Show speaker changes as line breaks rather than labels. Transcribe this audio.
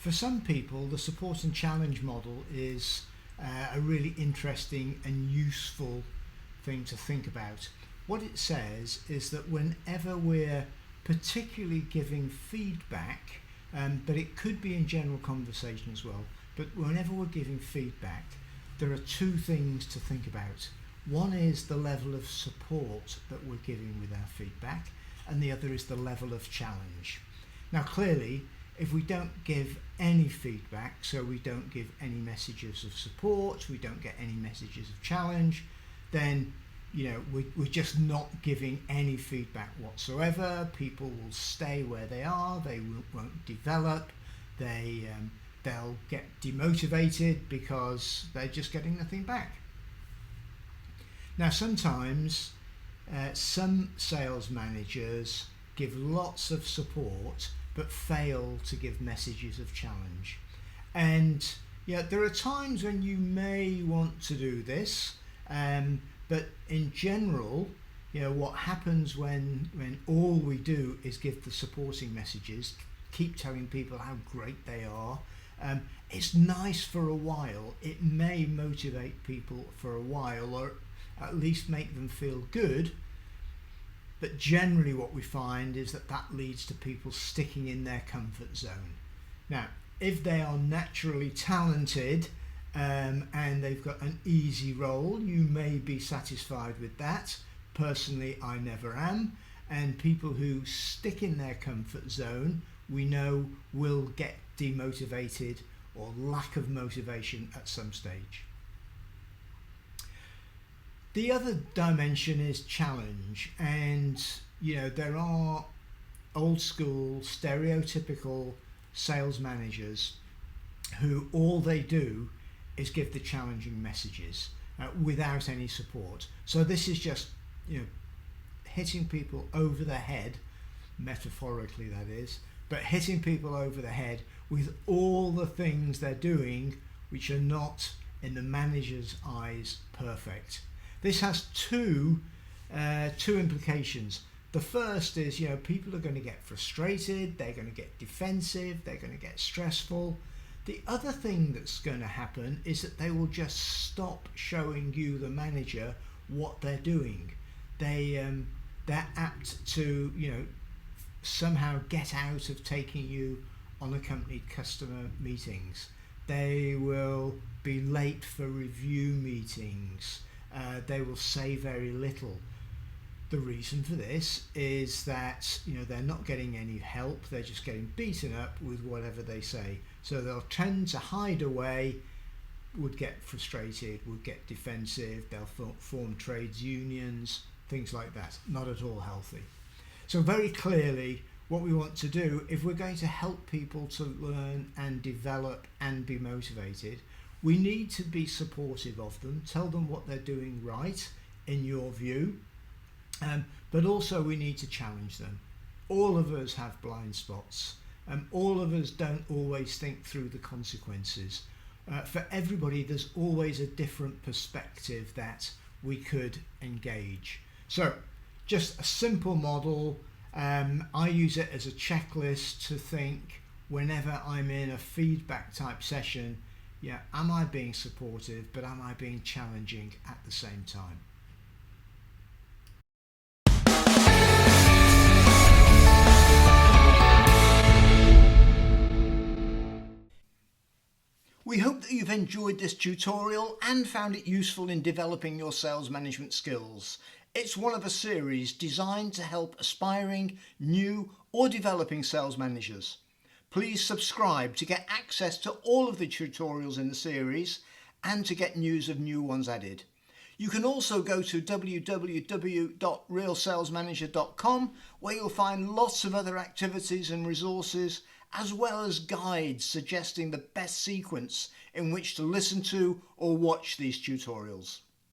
For some people, the support and challenge model is a really interesting and useful thing to think about. What it says is that whenever we're particularly giving feedback, but it could be in general conversation as well, but whenever we're giving feedback, there are two things to think about. One is the level of support that we're giving with our feedback, and the other is the level of challenge. Now clearly, if we don't give any feedback, so we don't give any messages of support, we don't get any messages of challenge, then we're just not giving any feedback whatsoever. People will stay where they are, they won't develop, they'll get demotivated because they're just getting nothing back. Now sometimes some sales managers give lots of support but fail to give messages of challenge. And there are times when you may want to do this, but in general, what happens when all we do is give the supporting messages, keep telling people how great they are, it's nice for a while. It may motivate people for a while, or at least make them feel good. But generally what we find is that leads to people sticking in their comfort zone. Now, if they are naturally talented and they've got an easy role, you may be satisfied with that. Personally, I never am. And people who stick in their comfort zone, we know will get demotivated or lack of motivation at some stage. The other dimension is challenge, and there are old school stereotypical sales managers who all they do is give the challenging messages without any support. So this is just hitting people over the head, metaphorically that is, but hitting people over the head with all the things they're doing which are not, in the manager's eyes, perfect. This has two implications. The first is, people are going to get frustrated, they're going to get defensive, they're going to get stressful. The other thing that's going to happen is that they will just stop showing you, the manager, what they're doing. They're apt to, somehow get out of taking you on accompanied customer meetings. They will be late for review meetings. They will say very little. The reason for this is that they're not getting any help, they're just getting beaten up with whatever they say. So they'll tend to hide away, would get frustrated, would get defensive, they'll form trades unions, things like that. Not at all healthy. So very clearly, what we want to do, if we're going to help people to learn and develop and be motivated, we need to be supportive of them, tell them what they're doing right in your view, but also we need to challenge them. All of us have blind spots. All of us don't always think through the consequences. For everybody, there's always a different perspective that we could engage. So just a simple model. I use it as a checklist to think whenever I'm in a feedback type session, am I being supportive, but am I being challenging at the same time? We hope that you've enjoyed this tutorial and found it useful in developing your sales management skills. It's one of a series designed to help aspiring, new or developing sales managers. Please subscribe to get access to all of the tutorials in the series and to get news of new ones added. You can also go to www.realsalesmanager.com, where you'll find lots of other activities and resources, as well as guides suggesting the best sequence in which to listen to or watch these tutorials.